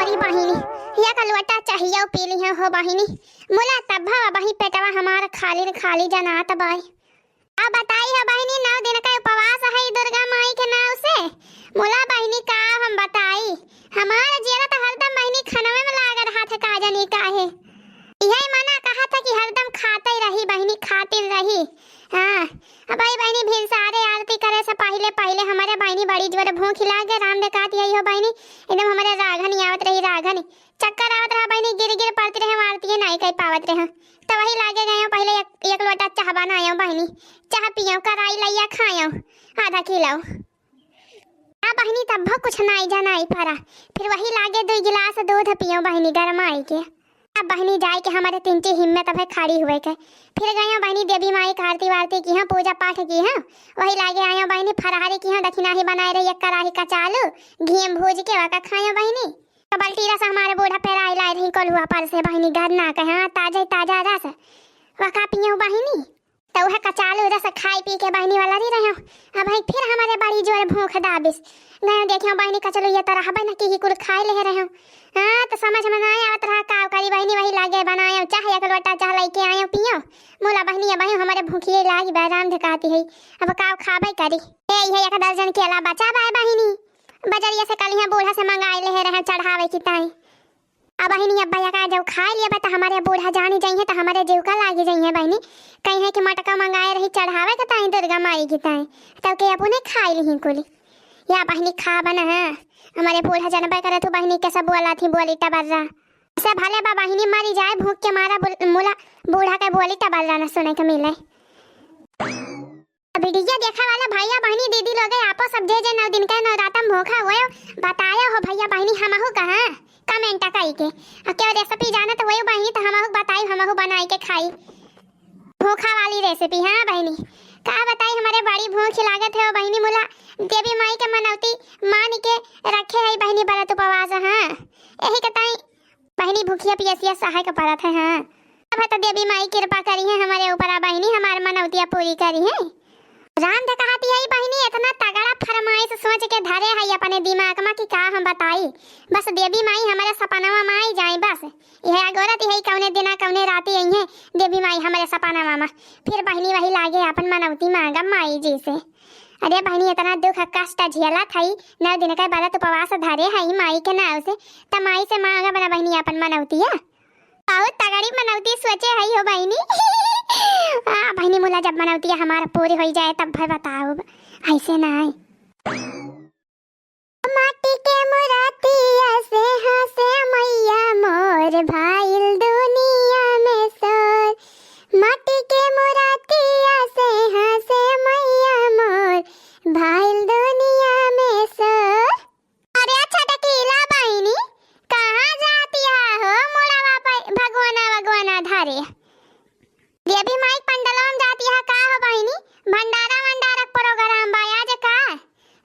बड़ी बहिनी या का लोटा चाहिए पी ली हो बहिनी। मोला तब्बा बही पेटवा हमार खाली खाली जनात बाई। अब बताई है बहिनी 9 दिन का उपवास है दुर्गा माई के नाव से। मोला बहिनी का हम बताई हमार जेरा तो हरदम बहिनी खानवे में लागल हाथ का जानी काहे। यही मना कहा था कि हरदम खाते रही बहिनी खातिर रही। हां अब भाई बहिनी भिन सारे आरती करे से पहले पहले हमारे बहिनी बड़ी जोर भूख लागे राम ने कहती है हो बहिनी एकदम हमारे राघनी आवत रही राघनी चक्कर आवत रहा बहिनी गिर गिर पड़ती रहे आरती नहीं कह पावत रहे। तो वही लागे गए पहले एक लोटा चाह बनायो बहिनी चाह पियो कराई लैया खायो आधा किलो आ बहिनी तब कुछ नहीं जानाई पड़ा। फिर वही लागे 2 गिलास दूध पियो बहिनी गरमाई के। अब बहिनी जाए के हमारे तिनती हिम्मत है खड़ी हुए के। फिर गए बहिनी देवी माई की आरती वारती की हैं पूजा पाठ की हैं। वही लागे आयो बहिनी फरहारी की हैं दक्षिणा ही बनाए रही एक कड़ाही का चालू घी में भूज के वाका खायो बहिनी। तो बल्टी रस हमारे बूढ़ा पेराई लाए रही कोलुआ पर से बहिनी गरना के हां ताजा ताजा रस वाका पियो बहिनी। तो वह कचालू रस खाई पी के बहिनी वाला दी रहे। अब भाई फिर हमारे बड़ी जोर भूख दाबिस गए देखियो बहिनी कचलो ये तरह बन की ही कुल खाए ले रहे। हां तो समझ में नहीं आवत रहा का करी बहिनी वही लागे बनायो चाहे एक लोटा चाह लेके आयो पियो। मोला बहिनी अब हमारे भूखिए लागी बैराम धकाती है अब का खाबे करी ए ये 1 दर्जन केला बचा बाय बहिनी बजरिया से कल यहां बूढ़ा से मंगाई ले रहे चढ़ावे की ताई। अब बहिनी अब भैया का जब खा लिया तो हमारे बूढ़ा जानी जाइए तो हमारे जीव का लागी जाइए बहिनी कहीं है कि मटका मंगाए रही चढ़ावे के ताई दुर्गा माई की ताई तब के अपने खाई ली कुली या बहिनी खा बना है हमारे बूढ़ा जनबे करे तो बहिनी कैसे बोला थी बोली टबर्रा से भले बा बहिनी मरी जाए भूख के मारा मोला बूढ़ा के बोली टबर्रा न सुने के मिले। वीडियो देखा वाला भैया बहिनी दीदी लोग आपो सब जे 9 दिन का नवरातम भूखा हुए बताया हो भैया बहिनी हमहु कहा कमेंट कई के क्या रेसिपी जाना तो वही बहिनी तो हमहु बताई हमहु बनाई के खाई भूखा वाली रेसिपी। हां बहिनी का बताई हमारे बड़ी भूख लागत है बहिनी मोला देवी माई के मनौती मान के रखे है बहिनी व्रत उपवास। हां यही कताई बहिनी भूखिया पियसिया सहाय का परत है। हां अब तो देवी माई कृपा करी है हमारे ऊपर बहिनी हमार मनौतिया पूरी करी है। राम ने कहती है बहिनी इतना तगड़ा फरमाइश सोच के धरे है अपने दिमाग में कि का हम बताई बस देवी माई हमारे सपनावा में आई जाए बस यह अगोरत है कौने दिना कौने राती आई है देवी माई हमारे सपनावा में। फिर बहिनी वही लागे अपन मनौती मांगा माई जी से। अरे बहिनी इतना दुख कष्ट झेला थई 9 दिन का व्रत उपवास धरे है माई के नाव से त माई से मांगा बना बहिनी अपन मनौतिया बहुत तगड़ी मनौती सोचे है हो बहिनी। बहिनी मोला जब मनौतिया हमारा पूरी हो जाए तब भाई बताओ ऐसे ना माटी के मुरातिया से हंसे मैया मोर भाईल दुनिया में सोर माटी के मुरातिया से हंसे मैया मोर भाईल दुनिया में सोर। अरे अच्छा टकीला बहिनी कहाँ जाती हो मोड़ा वापा भगवाना धारे देवी माई पंडलों में जाती है का हो बहिनी भंडारा वंडारा प्रोग्राम बायाज का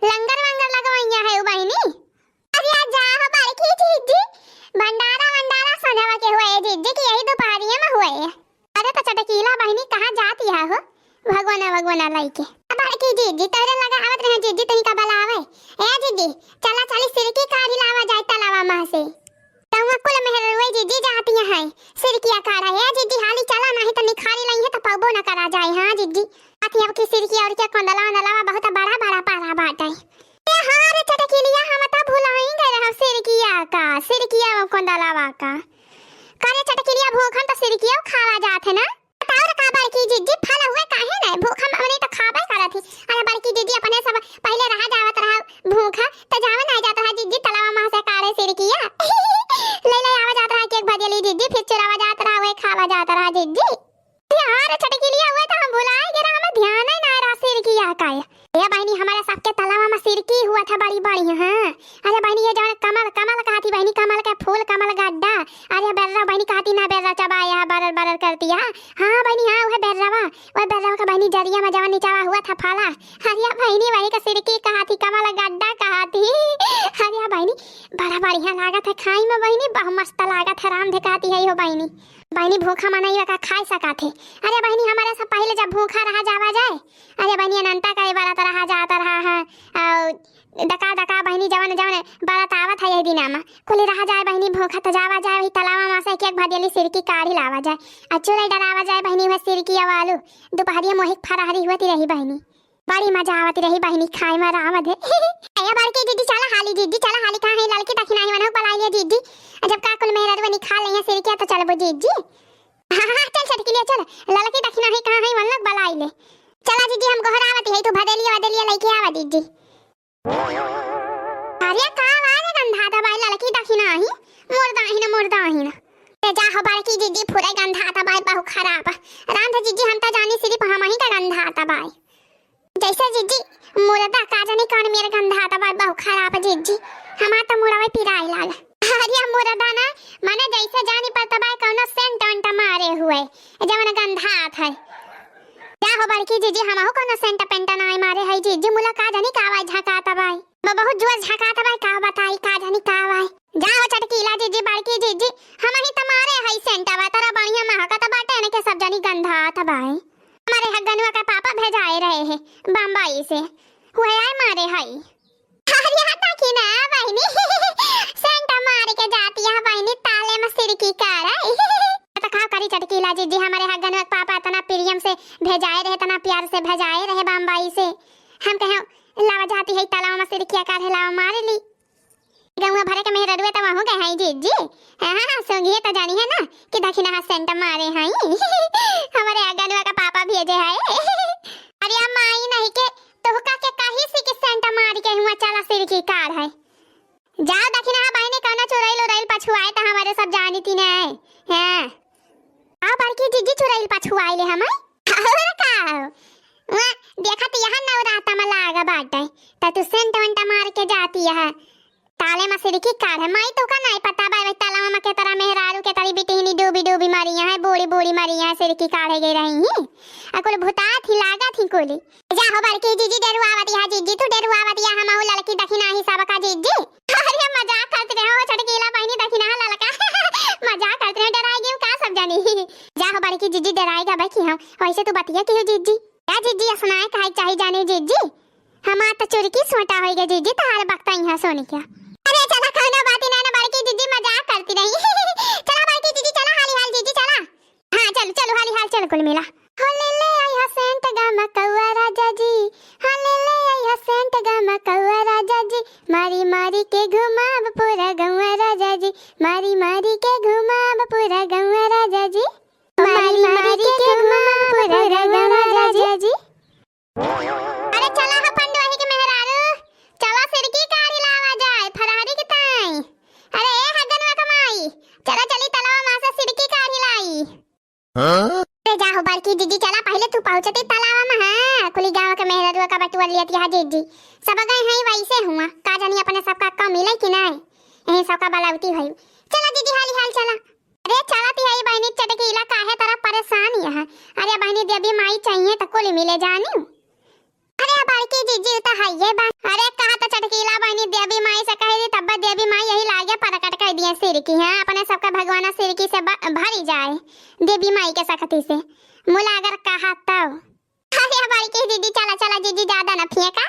लंगर वंगर लगवाइया है बहिनी। अरे जा हो बाकी जीजी भंडारा वंडारा संधवा के हुए जीजी की यही दोपहरिया में हुए। अरे तो चटकीला बहिनी कहाँ जाती है हो भगवाना लइके बाकी जीजी तोरे लगा आवत रहे जीजी तनी का बलावे ए जीजी चला चली सिरकी काढ़ी लावा जाए तलावा में से तवा कुल मेहर रोई जीजी जाती है सिरकिया काढ़ा है जीजी हाली चला नहीं तो निखारी लई है तो पबो न करा जाए। हां जीजी आती अब की सिरकिया और क्या कंदला नलावा बहुत बड़ा बड़ा पारा बाटे ए हां रे चटकीलिया हम तो भुलाई गए हम सिरकिया कंदलावा का करे चटकीलिया भूखन तो सिरकिया खावा जात है ना बताओ का बड़की जीजी फल हुए काहे ना भूखम हमने तो खाबा करत थी। अरे बड़की जीजी अपने सब पहले रहा जावत रहा भूखा तो जावन आ जाता है जीजी तलावा में से कारे सिरकिया ले आवा जाता है केक भजेली जीजी फिर चुरावा जाता रहा वही खावा जाता रहा जीजी। यार चटकीलिया हुए तो हम भुलाए गिरा हमें ध्यान ही ना रहा सिरकिया का ये बहनी हमारे सबके तलावा में सिरकी हुआ था बड़ी बड़ी। हां अरे बहनी ये जो कमल कहा थी बहनी कमल का फूल कमल गड्ढा अरे बेर्रा बहनी कहती ना बेर्रा चबाया बरर बरर करती है। हां बहनी हां वह बेर्रा का बहनी जरिया में जवान नीचावा हुआ था फाला। हरिया बहनी वही का सिरकी कहा थी कमल गड्ढा कहा थी। हरिया बहनी बढ़िया लागत है खाई में बहिनी, बहुत मस्त लागत है, राम ढेकाती है हो बहिनी। बहिनी भूखा मनाई का खाई सका थे। अरे बहिनी हमारे से पहले जब भूखा रहा जावा जाए, अरे बहिनी अनंता कई बार तो रहा जाता रहा है डका डका बहिनी जवन जवन बारात आवत है ये दिना में कुली रहा जाए बहिनी भूखा तो जावा जाए वही तलावा में से एक भदेली सिरकी काढ़ी लावा जाए, अचूरा डरावा जाए बहिनी वह सिरकी आलू दोपहरिया मोहिक फराहरी हुआ रही बहिनी, बड़ी मजा आवती रही बहिनी खाए में राम दे। अया बड़की दीदी चला हाली, दीदी चला हाली, कहां है लड़की दखिना ही वनो पलाई है दीदी, जब का कुल मेहरा बनी खा ले सिरकिया तो चल बो दीदी। हां चल छटकी ले चल, लड़की दखिना ही कहां है वन लोग बलाई ले, चला दीदी हम गोहरावती है तो भदेलिया वदेलिया लेके आवा दीदी। अरे का वाले गंधा दबाई लड़की दखिना ही मुर्दा ही ना ते जा हो बड़की दीदी पूरा गंधा दबाई बहु खराब राम थे दीदी, हम तो जानी सिर्फ हम ही का गंधा दबाई जैसे जीजी मुर्दा का जाने कौन मेरे गंधा दबाई बहु खराब जीजी, हमार तो मुरावे पिराई लाल। अरे मुर्दा ना माने जैसे जानी पर दबाई कौनो सेंट वेंट मारे हुए जवन गंधा है, क्या हो बड़की जीजी हम हो कोनो सेंट पेंट ना मारे है जीजी, मुला का जानी का आवाज झकाता बाई बहुत जोर झकाता बाई, का बताई का जानी का आवाज। जाओ चटकीला जीजी बड़की जीजी हम ही तुम्हारे है सेंट आवा तोरा बढ़िया महकत बाटे ने के सब जानी गंधा था बाई, हमारे हगनुआ का पापा भेजाए रहे हैं बम्बई से हुए आए मारे हई। अरे हटा की ना बहनी सेंट मार के जाती है बहनी ताले में सिरकी कराई तो का करी चटकीला जीजी, हमारे हगनुआ का पापा तना प्रियम से भेजाए रहे, तना प्यार से भेजाए रहे बम्बई से, हम कहे लावा जाती है तालाव में सिरकिया काढ़े लावा मार ली गौवा भरे के मेहर रुए तो वहां गए हैं जीजी। हां सोंगिए तो जानी है ना कि दखिना सेंट मारे हैं हमारे अगनवा का पापा भेजे है। अरे माई नहीं के तोहका के काहे से के सेंट मार के हुआ चला सिर की कार है, जाओ दखिना बहने कहना चुराइल उराइल पछुआए तो हमारे सब जानी थी ना। हां आ बड़की जीजी चुराइल पछुआइले हमें और का देखा तो यहां नवराता में लागा बाटे त तू सेंट वंटा मार के जाती है ताले में सिरकी कार है, माई तो का नहीं पता भाई ताला में के तरह मेहरारू के तरी बिटिनी डूबी मरी है, बूढ़ी मरी है सिरकी काढ़े गई रही है अकुल भूता थी लागा थी कोली। जा हो बड़की जीजी डरुआवती है जीजी तू डरुआवती है हम लड़की दखिना ही सब का जीजी। अरे मजाक करते रहो छटकीला बहनी दखिना लड़का मजाक करते रहो, डराएगी का सब जानी। जा हो बड़की जीजी डराएगा भाई कि हम वैसे तू बतिया क्यों जीजी, क्या जीजी सुनाए काहे चाहे जाने जीजी, हम तो चुरकी सोटा होएगा जीजी तार बकता यहां सोने क्या। अरे चला खाना बात ही ना बड़की दीदी मजाक करती रही चला बड़की दीदी चला हाली हाल जीजी चला। हां चलो हाली हाल चल कुल मिला होले ले आई हा सेंट गामा कौवा राजा जी, होले ले आई हा सेंट गामा कौवा राजा जी, मारी मारी के घुमाब पूरा गौवा राजा जी, मारी मारी के घुमाब पूरा गौवा राजा जी, मारी मारी के घुमाब पूरा गौवा राजा जी। अरे चला हा पंडवाही के मेहरारू चला सिरकी काढ़ी लावा जाए फरारी के ताई। अरे ए हगनवा कमाई चला चली तलाव में से सिरकी काढ़ी लाई। हां ते जाओ बड़की दीदी चला पहले तू पहुंचती तलाव में। हां कुली गांव के मेहरारू का बटुआ लियती है जीजी सब गए हैं वैसे हुआ का जानी अपने सब का मिले कि नहीं यही सब का बलावती भई। चला दीदी हाली हाल चला। अरे चला ती है बहनी चटकीला काहे तरह परेशान है। अरे बहनी देवी माई चाहिए तो कुली मिले जानी। अरे बड़की जीजी तो है ये बात, अरे कहा तो चटकीला बहनी देवी माई से कह दी तब देवी माई यही लागे परकट कर दिए सिर की। हां अपने सबका भगवान सिर की से भरी जाए देवी माई के सकती से मुला अगर कहा तो। अरे बड़की जीजी चला चला जीजी ज्यादा न फेंका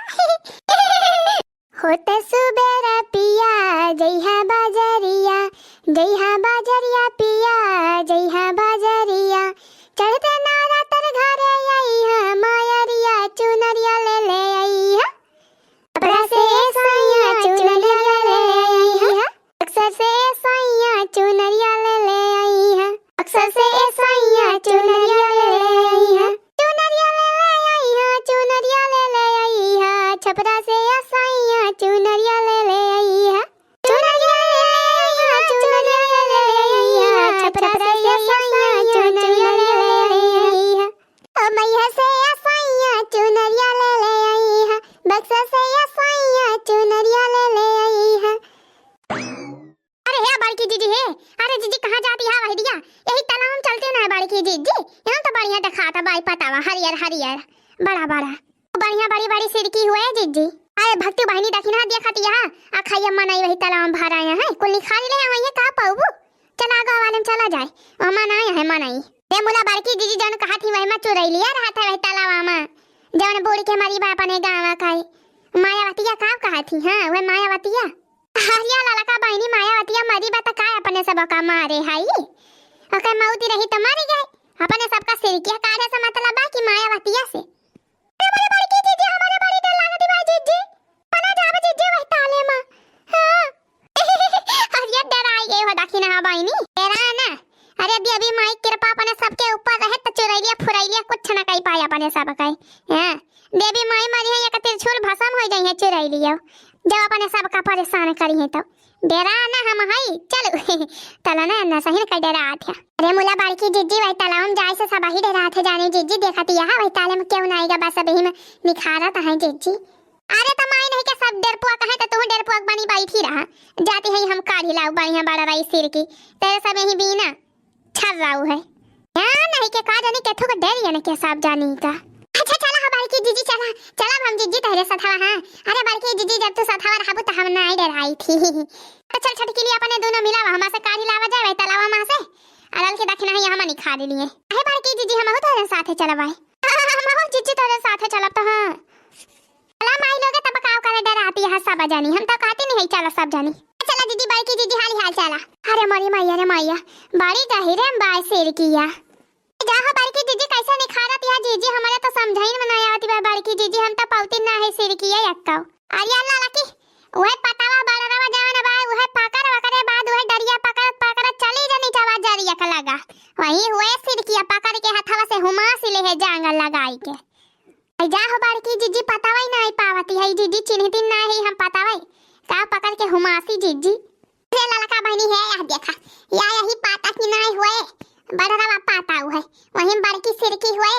होते सुबेरा पिया जइहा बाजरिया पिया जइहा बाजरिया चढ़ते नारा तर घरे आई है मायरिया चुनरिया ले आई है अपना से सैया चुनरिया ले आई है अक्सर से सैया चुनरिया ले आई है अक्सर से सैया चुनरिया ले आई है चुनरिया ले आई है चुनरिया ले आई है छपरा से सैया चुनरिया ले आई है चुनरिया ले आई है चुनरिया ले आई है छपरा से सैया चुनरिया ले आई है मैया से सैया चुनरिया ले आई है बक्सा से सैया चुनरिया ले आई है। अरे है बड़की दीदी है, अरे जीजी कहां जाती है वही दिया यही तालाब में चलते ना बड़की दीदी यहां तो बढ़िया दिखाता बाई पतावा हरियर बड़ा बढ़िया बड़ी बड़ी सिरकी हुए जीजी। अरे भक्ति बहिनी दखिना दिया खतिया आ खाइया मनाई वही तालाब में भर आया है कुल निखाल ले वही का पाऊबू चला गो वाले में चला जाए वहां ना है मनाई रे मुला बड़की जीजी जन कहा थी वही में चुरई लिया रहा था वही तालाब में जवन बूढ़ी के मरी बाप ने गांव का मायावतिया का कहा थी हां वह मायावतिया हरिया लाला का बहिनी मायावतिया मरी बता का अपने सब का मारे हाई अकर मौती रही तो मर गए अपने सबका सिरकिया काढ़े से मतलब बा कि मायावतिया से हमारे बड़की जीजी हमारे बड़ी डर लागत बा जीजी पना जावे जीजी वही ताले में हां हरिया डर आई गई हो दखिना बहिनी डरा ना अरे अभी माई कृपा अपने सबके ऊपर रहे तो चुरैलिया फुरैलिया कुछ न कई पाया अपने सब कई हां देवी माई मरी है या त्रिशूल भस्म हो जाई है चुरैलिया जब अपने सबका परेशान करी है तो डरा ना हम हई चलो तला ना सही न डरा था अरे मुला बाड़की जिज्जी वही तालाब में जाए से सब ही डरा थे जाने जिज्जी देखती है वही ताले में क्यों ना आएगा बस अभी में निखारत है जिज्जी अरे तो माई नहीं के सब डरपुआ कहे तो तू डरपुआ बनी बैठी रहा जाती है हम काढ़ी लाऊ बढ़िया बड़ा रही सिर की तेरे सब यही बीना छर राऊ है यार नहीं के का जाने के थोक डर या न के सब जानी का अच्छा चला हमारी की जीजी चला चला हम जीजी तेरे सथवा हां अरे बड़की जीजी जब तू सथवा रहबू तो हम ना आई डराई थी चल छटकी लिए अपने दोनों मिला हमारे से काढ़ी लावा जाए तालाब में से अरल के दखना है हम नहीं खा लिए अरे बड़की जीजी हम तेरे साथ चला भाई हम जीजी तेरे साथ चला तो हां चला माई लोगे तब काव करे डराती है सब जानी हम तो कहते नहीं चला सब जानी चला दीदी बड़की जीजी हाल चला अरे मरी मैया बड़ी गहिरे में बाय सिर किया जा हो बड़की जीजी कैसे निखारत या जीजी हमारे तो समझाई में नहीं आती बा बड़की जीजी हम तो पौती ना है सिर किया यक्का अरे अल्लाह लकी ओए पतावा बड़रवा जावन बा ओए पकड़ वकरे बाद ओए डरिया पकड़ चली जनी चवा जरिया का लगा वही हुए सिर किया पकड़ के हथवा से हुमासी ले है जांगल लगाई के जा हो बड़की जीजी पतावा ही नहीं पावती है जीजी चिन्हती ना है हम पतावा का पकड़ के हुमासी जीजी रे ललका बहनी है या देखा या यही पाता की नहीं हुए बड़रवा पाता हुए वही बड़की सिर की हुए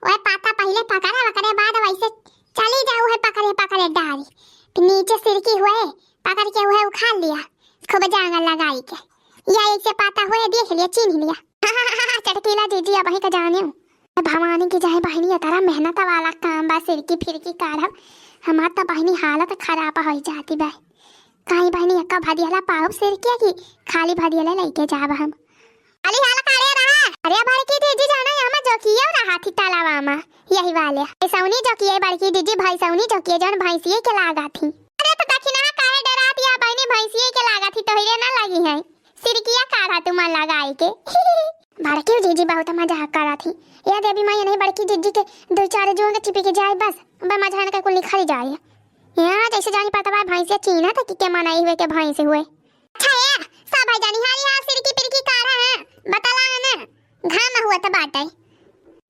ओए पाता पहले पकड़ा वकरे बाद वैसे चली जाऊ है पकड़े डारी फिर नीचे सिर की हुए पकड़ के हुए उखाड़ लिया खूब जांगल लगाई के या एक से पाता हुए देख लिया चिन्ह लिया चटकीला जीजी अब ही का जाने भवानी की जाए बहनी तारा मेहनत वाला काम बा सिर की फिर की काढ़ब हमार तो बहनी हालत खराब हो जाती बा कहीं बहनी अक्का भदियाला पाऊ सिर किया कि खाली भदियाला लेके जाब हम अली हाल काले रहा अरे बड़की दीदी जाना यहां जो किया रहा थी तालाब में यही वाले सौनी जो किए बड़की दीदी भाई सौनी जो किए जन भैंसिए के लागा थी अरे तो दखिना काहे डरा दिया बहनी भैंसिए के लागा थी तो हिरे ना लगी है सिर किया काढ़ा तुम लगाई के बड़की जीजी बहुत मजाक करा थी या देवी मां नहीं बड़की जीजी के दो चार जोंग चिपी के जाए बस बे मजा न कुल निखर जाए यहां जैसे जानी पता बा भैंसिया चीना था कि के मनाई हुए के भैंस हुए अच्छा या सब भाई जानी हाली हां सिर की पिरकी काढ़ा है बतला ना घाम हुआ था बाटे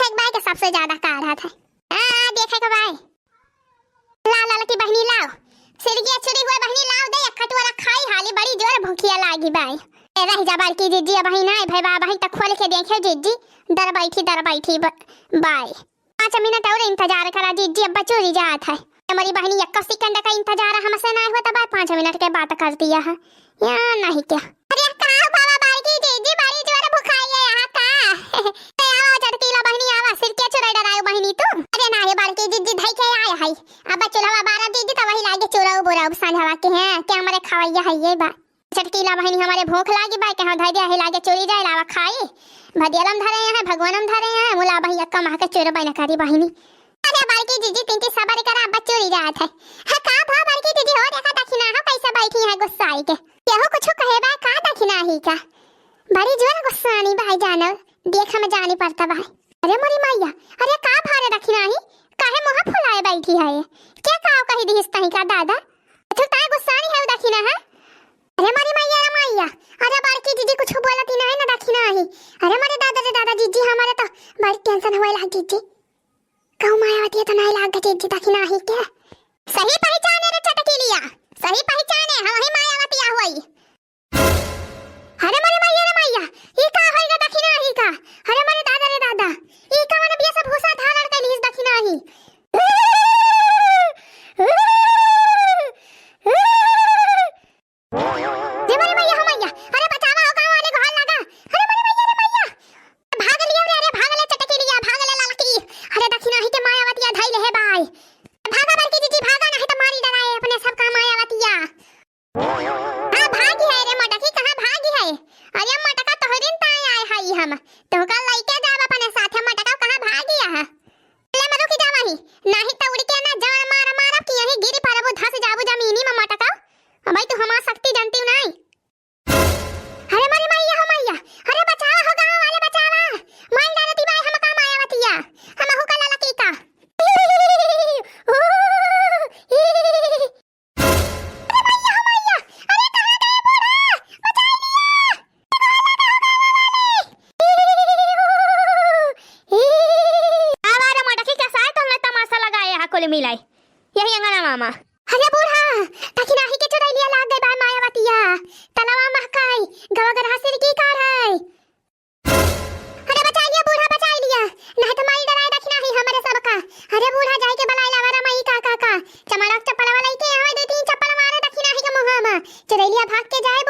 एक बाई का सबसे ज्यादा काढ़ा था हां देखे के भाई लाल की बहनी लाओ सिर की छुरी हुए बहनी लाओ दे खट वाला खाई हाली बड़ी जोर भूखिया लागी बाई ए रह जा बड़की जीजी अब ही नहीं भाई बाबा ही तक खोल के देखे जीजी दर बैठी बाई 5 मिनट और इंतजार करा जीजी अब चोरी जात है हमारी बहनी 1 सेकंड का इंतजार हमसे नहीं हुआ तब 5 मिनट के बात कर दिया है या नहीं क्या अरे का बाबा बड़की जीजी बड़ी जोर भूखाई है यहां का ए आओ चटकीला बहनी आवा सिर के चुराई डरायो बहनी तू अरे नहीं बड़की जीजी धई के आया है अब चुरावा 12 दीदी तो वही लागे चुराओ बोराओ सांझवा के हैं के हमारे खवैया है ये बा चटकीला बहनी हमारे भूख लागी बा के धई दे लागे चोरी जाए लावा खाई भदियलम धरे हैं भगवानम धरे हैं मुला बही अक्का मां के चोर बना करी बहनी अरे बड़की जीजी तिनकी सबर करा बच्चोरी जात है हां का भा बड़की जीजी हो देखा दखिना हो कैसे बैठी है गुस्साई के केहू कुछ कहे बा का दखिना ही का बड़ी जोर गुस्सानी भाई जानो देख में जानी पड़ता भाई अरे मोरी मैया अरे का भारे दखिना ही काहे मुंह फुलाए बैठी है क्या काव कही दिस तही का दादा तो ता गुस्सानी है दखिना है अरे मोरी मैया अरे बड़की जीजी कुछ बोलती नहीं ना दखिना ही अरे मोरे दादा जीजी हमारे तो बड़ी टेंशन होए लागी जी कहूं मायावती तो नहीं लाग जीजी दखिना ही क्या सही पहचाने रे चटकीलिया सही पहचाने हम ही मायावती हुई अरे मोरे मैया ई का होइगा दखिना ही का अरे मोरे दादा ई का मन बिया सब भूसा धारण के लीस दखिना ही दे मोरे मैया भाग के जाए